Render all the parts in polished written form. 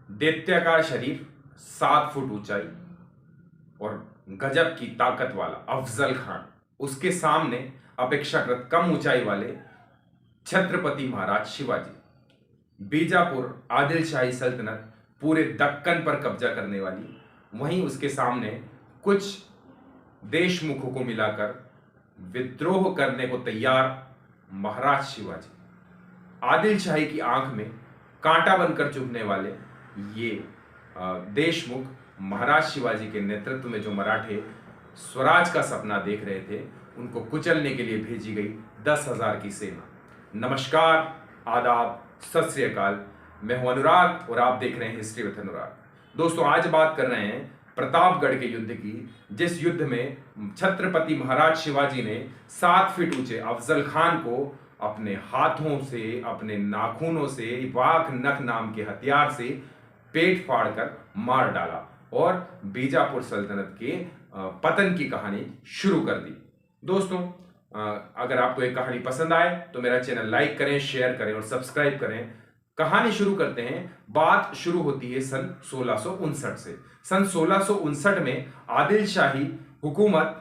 दैत्याकार शरीर, 7 फुट ऊंचाई और गजब की ताकत वाला अफजल खान, उसके सामने अपेक्षाकृत कम ऊंचाई वाले छत्रपति महाराज शिवाजी। बीजापुर आदिल शाही सल्तनत पूरे दक्कन पर कब्जा करने वाली, वहीं उसके सामने कुछ देशमुखों को मिलाकर विद्रोह करने को तैयार महाराज शिवाजी। आदिल शाही की आंख में कांटा बनकर चुभने वाले ये देशमुख महाराज शिवाजी के नेतृत्व में जो मराठे स्वराज का सपना देख रहे थे, उनको कुचलने के लिए भेजी गई 10,000 की सेना। नमस्कार, आदाब, सत श्री अकाल। मैं हूं अनुराग और आप देख रहे हैं हिस्ट्री विद अनुराग। दोस्तों, आज बात कर रहे हैं प्रतापगढ़ के युद्ध की, जिस युद्ध में छत्रपति महाराज शिवाजी ने 7 फीट ऊंचे अफजल खान को अपने हाथों से, अपने नाखूनों से, वाघ नख नाम के हथियार से पेट फाड़कर मार डाला और बीजापुर सल्तनत के पतन की कहानी शुरू कर दी। दोस्तों, अगर आपको एक कहानी पसंद आए तो मेरा चैनल लाइक करें, शेयर करें और सब्सक्राइब करें। कहानी शुरू करते हैं। बात शुरू होती है सन 1659 से। सन 1659 में आदिल शाही हुकूमत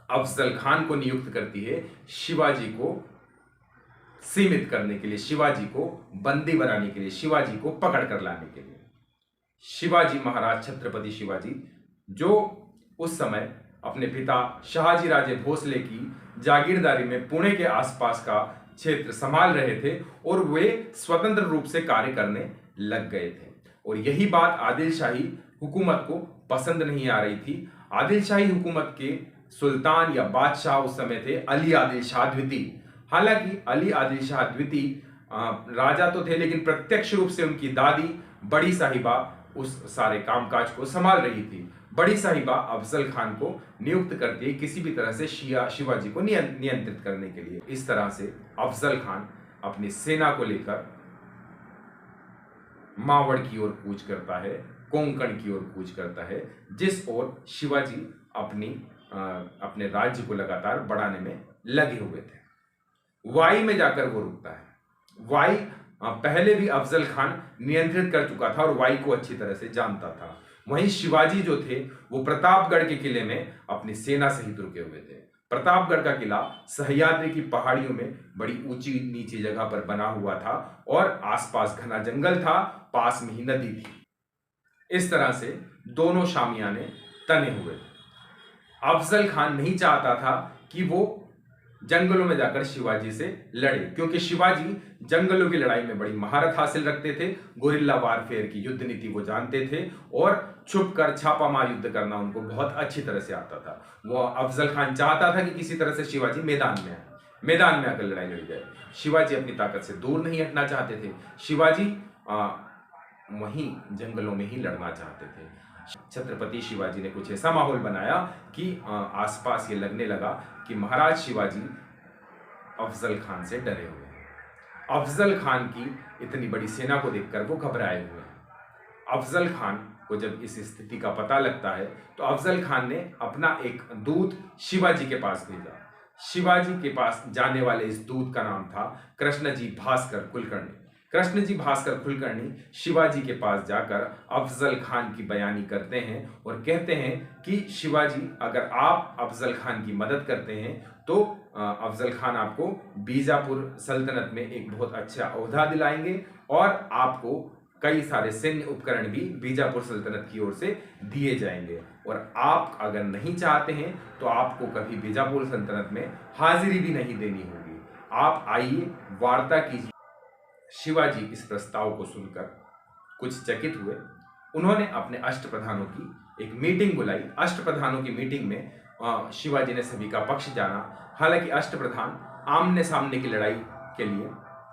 अफजल खान को नियुक्त करती है शिवाजी को सीमित करने के लिए, शिवाजी को बंदी बनाने के लिए, शिवाजी को पकड़ कर लाने के लिए। शिवाजी महाराज छत्रपति शिवाजी, जो उस समय अपने पिता शहाजी राजे भोसले की जागीरदारी में पुणे के आसपास का क्षेत्र संभाल रहे थे और वे स्वतंत्र रूप से कार्य करने लग गए थे। और यही बात आदिल शाही हुकूमत को पसंद नहीं आ रही थी। आदिल शाही हुकूमत के सुल्तान या बादशाह उस समय थे अली आदिल शाह द्वितीय। हालांकि अली आदिल शाह द्वितीय राजा तो थे, लेकिन प्रत्यक्ष रूप से उनकी दादी बड़ी साहिबा उस सारे कामकाज को संभाल रही थी। बड़ी साहिबा अफजल खान को नियुक्त करती है किसी भी तरह से शिवाजी को नियंत्रित करने के लिए। इस तरह से अफजल खान अपनी सेना को लेकर मावड़ की ओर कूच करता है, कोंकण की ओर कूच करता है, जिस ओर शिवाजी अपने राज्य को लगातार बढ़ाने में लगे हुए थे। वाई में जाकर वो रुकता है। वाई पहले भी अफजल खान नियंत्रित कर चुका था और वाई को अच्छी तरह से जानता था। वहीं शिवाजी जो थे वो प्रतापगढ़ के किले में अपनी सेना सहित रुके हुए थे। प्रतापगढ़ का किला सह्याद्री की पहाड़ियों में बड़ी ऊंची नीची जगह पर बना हुआ था और आसपास घना जंगल था, पास में ही नदी थी। इस तरह से दोनों शामियाने तने हुए थे। अफजल खान नहीं चाहता था कि वो जंगलों में जाकर शिवाजी से लड़े, क्योंकि शिवाजी जंगलों की लड़ाई में बड़ी महारत हासिल रखते थे। गुरिल्ला वारफेयर की युद्ध नीति वो जानते थे और छुपकर छापामार युद्ध करना उनको बहुत अच्छी तरह से आता था। वो अफजल खान चाहता था कि किसी तरह से शिवाजी मैदान में आए, मैदान में आकर लड़ाई लड़ी जाए। शिवाजी अपनी ताकत से दूर नहीं हटना चाहते थे। शिवाजी वहीं जंगलों में ही लड़ना चाहते थे। छत्रपति शिवाजी ने कुछ ऐसा माहौल बनाया कि आसपास ये लगने लगा कि महाराज शिवाजी अफजल खान से डरे हुए हैं। अफजल खान की इतनी बड़ी सेना को देखकर वो घबराए हुए हैं। अफजल खान को जब इस स्थिति का पता लगता है तो अफजल खान ने अपना एक दूत शिवाजी के पास भेजा। शिवाजी के पास जाने वाले इस दूत का नाम था कृष्णजी भास्कर कुलकर्णी। कृष्णजी भास्कर कुलकर्णी शिवाजी के पास जाकर अफजल खान की बयानी करते हैं और कहते हैं कि शिवाजी, अगर आप अफजल खान की मदद करते हैं तो अफजल खान आपको बीजापुर सल्तनत में एक बहुत अच्छा ओहदा दिलाएंगे और आपको कई सारे सैन्य उपकरण भी बीजापुर सल्तनत की ओर से दिए जाएंगे। और आप अगर नहीं चाहते हैं तो आपको कभी बीजापुर सल्तनत में हाजिरी भी नहीं देनी होगी। आप आइए, वार्ता कीजिए। शिवाजी इस प्रस्ताव को सुनकर कुछ चकित हुए। उन्होंने अपने अष्टप्रधानों की एक मीटिंग बुलाई। अष्टप्रधानों की मीटिंग में शिवाजी ने सभी का पक्ष जाना। हालांकि अष्टप्रधान आमने सामने की लड़ाई के लिए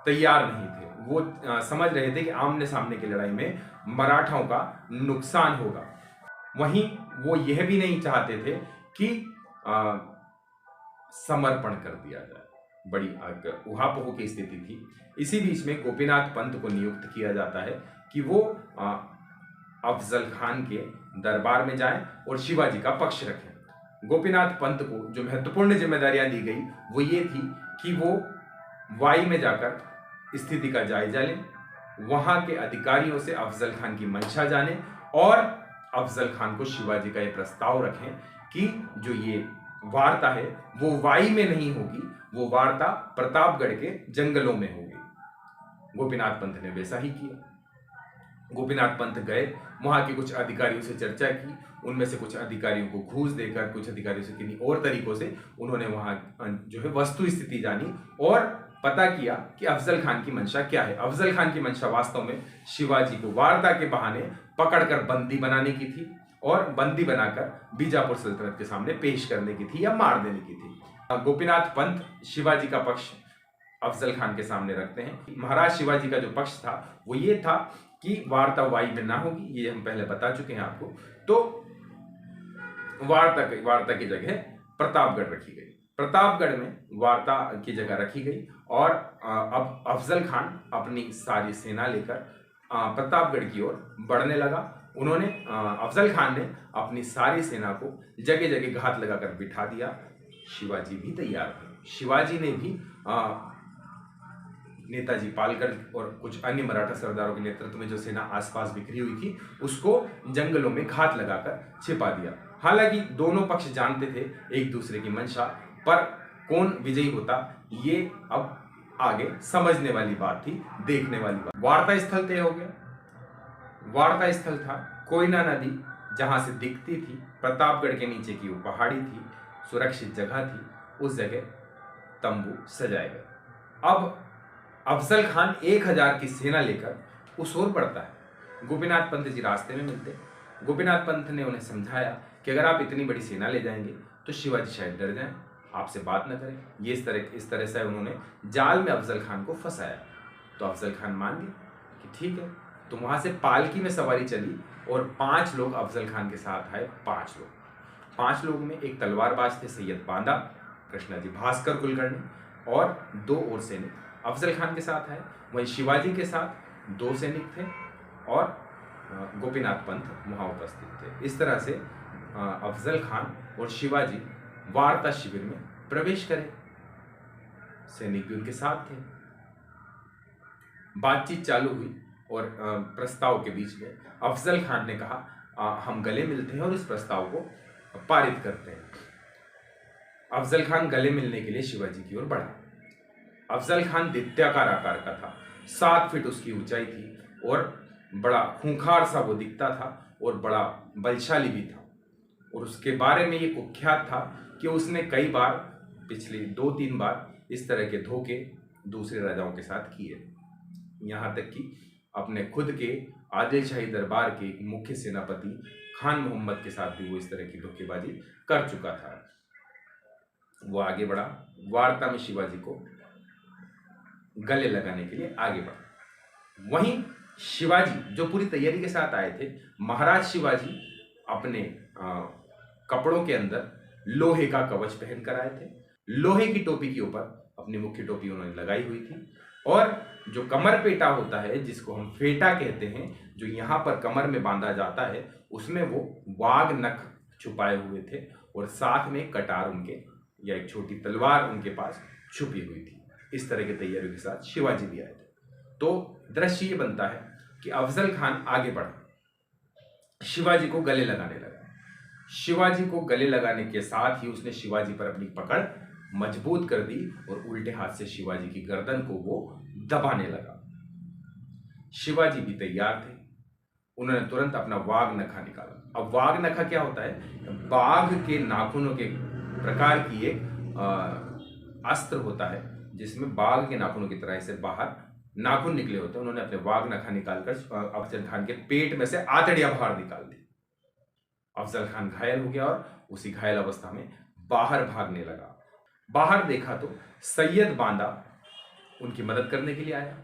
तैयार नहीं थे। वो समझ रहे थे कि आमने सामने की लड़ाई में मराठाओं का नुकसान होगा। वहीं वो यह भी नहीं चाहते थे कि समर्पण कर दिया जाए। बड़ी उहापोह की स्थिति थी। इसी बीच में गोपीनाथ पंत को नियुक्त किया जाता है कि वो अफजल खान के दरबार में जाएं और शिवाजी का पक्ष रखें। गोपीनाथ पंत को जो महत्वपूर्ण जिम्मेदारियां दी गई वो ये थी कि वो वाई में जाकर स्थिति का जायजा लें, वहां के अधिकारियों से अफजल खान की मंशा जाने और अफजल खान को शिवाजी का यह प्रस्ताव रखें कि जो ये वार्ता है वो वाई में नहीं होगी, वो वार्ता प्रतापगढ़ के जंगलों में होगी। गोपीनाथ पंत ने वैसा ही किया। गोपीनाथ पंत गए, वहां के कुछ अधिकारियों से चर्चा की, उनमें से कुछ अधिकारियों को घूस देकर, कुछ अधिकारियों से किन्हीं और तरीकों से उन्होंने वहां जो है वस्तु स्थिति जानी और पता किया कि अफजल खान की मंशा क्या है। अफजल खान की मंशा वास्तव में शिवाजी को वार्ता के बहाने पकड़कर बंदी बनाने की थी और बंदी बनाकर बीजापुर सल्तनत के सामने पेश करने की थी या मार देने की थी। गोपीनाथ पंत शिवाजी का पक्ष अफजल खान के सामने रखते हैं। महाराज शिवाजी का जो पक्ष था वो ये था कि वार्ता वाई में ना होगी, ये हम पहले बता चुके हैं आपको। तो वार्ता की जगह प्रतापगढ़ रखी गई। प्रतापगढ़ में वार्ता की जगह रखी गई और अब अफजल खान अपनी सारी सेना लेकर प्रतापगढ़ की ओर बढ़ने लगा। उन्होंने अफजल खान ने अपनी सारी सेना को जगह जगह घात लगाकर बिठा दिया। शिवाजी भी तैयार थे। शिवाजी ने भी नेताजी पालकर और कुछ अन्य मराठा सरदारों के नेतृत्व में जो सेना आसपास बिखरी हुई थी उसको जंगलों में घात लगाकर छिपा दिया। हालांकि दोनों पक्ष जानते थे एक दूसरे की मंशा, पर कौन विजयी होता ये अब आगे समझने वाली बात थी, देखने वाली बात। वार्ता स्थल तय हो गया। वार्ता स्थल था कोयना नदी, जहां से दिखती थी प्रतापगढ़ के नीचे की वो पहाड़ी थी, सुरक्षित जगह थी। उस जगह तंबू सजाए गए। अब अफजल खान 1000 की सेना लेकर उस ओर बढ़ता है। गोपीनाथ पंत जी रास्ते में मिलते। गोपीनाथ पंत ने उन्हें समझाया कि अगर आप इतनी बड़ी सेना ले जाएंगे तो शिवाजी शायद डर जाएं, आपसे बात न करें। ये इस तरह से उन्होंने जाल में अफजल खान को फंसाया। तो अफजल खान मान गए कि ठीक है। तो वहां से पालकी में सवारी चली और 5 लोग अफजल खान के साथ आए। 5 लोग में एक तलवारबाज थे सैयद बांदा, कृष्णाजी भास्कर कुलकर्णी और 2 और सैनिक अफजल खान के साथ आए। वहीं शिवाजी के साथ 2 सैनिक थे और गोपीनाथ पंत वहां उपस्थित थे। इस तरह से अफजल खान और शिवाजी वार्ता शिविर में प्रवेश करे। सैनिक भी उनके साथ थे। बातचीत चालू हुई और प्रस्ताव के बीच में अफजल खान ने कहा हम गले मिलते हैं और इस प्रस्ताव को पारित करते हैं। अफजल खान गले मिलने के लिए शिवाजी की ओर बढ़ा। अफजल खान दैत्याकार आकार का था, 7 फीट उसकी ऊंचाई थी और बड़ा खूंखार सा वो दिखता था और बड़ा बलशाली भी था। और उसके बारे में ये कुख्यात था कि उसने कई बार, पिछले 2-3 बार इस तरह के धोखे दूसरे राजाओं के साथ किए। यहाँ तक कि अपने खुद के आदिलशाही दरबार के मुख्य सेनापति खान मोहम्मद के साथ भी वो इस तरह की धोखेबाजी कर चुका था। वो आगे बढ़ा, वार्ता में शिवाजी को गले लगाने के लिए आगे बढ़ा। वहीं शिवाजी जो पूरी तैयारी के साथ आए थे, महाराज शिवाजी अपने कपड़ों के अंदर लोहे का कवच पहन कर आए थे। लोहे की टोपी के ऊपर अपनी मुख्य टोपी उन्होंने लगाई हुई थी और जो कमर पेटा होता है, जिसको हम फेटा कहते हैं, जो यहाँ पर कमर में बांधा जाता है, उसमें वो वाघ नख छुपाए हुए थे और साथ में कटार उनके या एक छोटी तलवार उनके पास छुपी हुई थी। इस तरह की तैयारियों के साथ शिवाजी भी आए थे। तो दृश्य ये बनता है कि अफजल खान आगे बढ़ा, शिवाजी को गले लगाने लगा। शिवाजी को गले लगाने के साथ ही उसने शिवाजी पर अपनी पकड़ मजबूत कर दी और उल्टे हाथ से शिवाजी की गर्दन को वो दबाने लगा। शिवाजी भी तैयार थे। उन्होंने तुरंत अपना वाघ नखा निकाला। अब वाघ नखा क्या होता है? बाघ के नाखूनों के प्रकार की एक अस्त्र होता है जिसमें बाघ के नाखूनों की तरह से बाहर नाखून निकले होते हैं। उन्होंने अपने वाघ नखा निकालकर अफजल खान के पेट में से आंतड़ियां बाहर निकाल दी। अफजल खान घायल हो गया और उसी घायल अवस्था में बाहर भागने लगा। बाहर देखा तो सैयद बांदा उनकी मदद करने के लिए आया,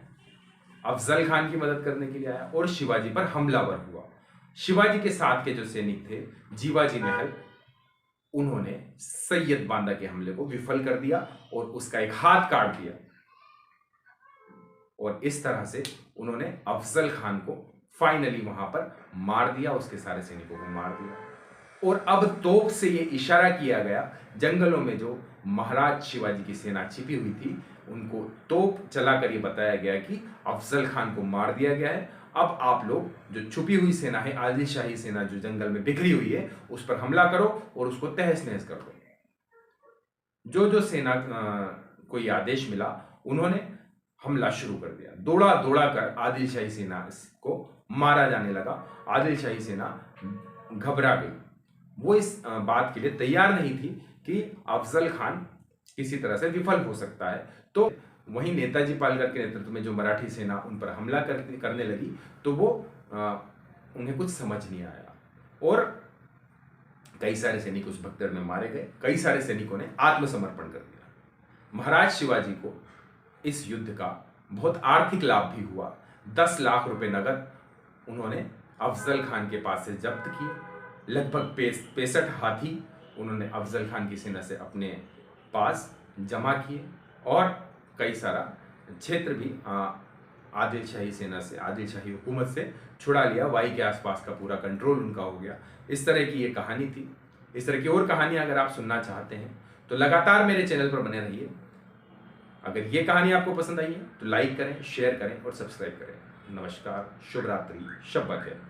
अफजल खान की मदद करने के लिए आया और शिवाजी पर हमलावर हुआ। शिवाजी के साथ के जो सैनिक थे, जीवाजी महल, उन्होंने सैयद बांदा के हमले को विफल कर दिया और उसका एक हाथ काट दिया और इस तरह से उन्होंने अफजल खान को फाइनली वहां पर मार दिया, उसके सारे सैनिकों को मार दिया। और अब तोप से ये इशारा किया गया जंगलों में जो महाराज शिवाजी की सेना छिपी हुई थी उनको तोप चलाकर ये बताया गया कि अफजल खान को मार दिया गया है। अब आप लोग जो छुपी हुई सेना है, आदिल शाही सेना जो जंगल में बिखरी हुई है, उस पर हमला करो और उसको तहस नहस कर दो। जो जो सेना को ये आदेश मिला, उन्होंने हमला शुरू कर दिया। दौड़ा दौड़ा कर आदिल शाही सेना को मारा जाने लगा। आदिल शाही सेना घबरा गई। वो इस बात के लिए तैयार नहीं थी कि अफजल खान किसी तरह से विफल हो सकता है। तो वहीं नेताजी पालकर के नेतृत्व में जो मराठी सेना उन पर हमला करने लगी, तो वो उन्हें कुछ समझ नहीं आया और कई सारे सैनिक उस भगदड़ में मारे गए। कई सारे सैनिकों ने आत्मसमर्पण कर दिया। महाराज शिवाजी को इस युद्ध का बहुत आर्थिक लाभ भी हुआ। 10 लाख रुपए नगद उन्होंने अफजल खान के पास से जब्त किए। लगभग 65 हाथी उन्होंने अफजल खान की सेना से अपने पास जमा किए और कई सारा क्षेत्र भी आदिल शाही सेना से, आदिल शाही हुकूमत से छुड़ा लिया। वाई के आसपास का पूरा कंट्रोल उनका हो गया। इस तरह की ये कहानी थी। इस तरह की और कहानियां अगर आप सुनना चाहते हैं तो लगातार मेरे चैनल पर बने रहिए। अगर ये कहानी आपको पसंद आई है तो लाइक करें, शेयर करें और सब्सक्राइब करें। नमस्कार, शुभ रात्रि, शब बखैर।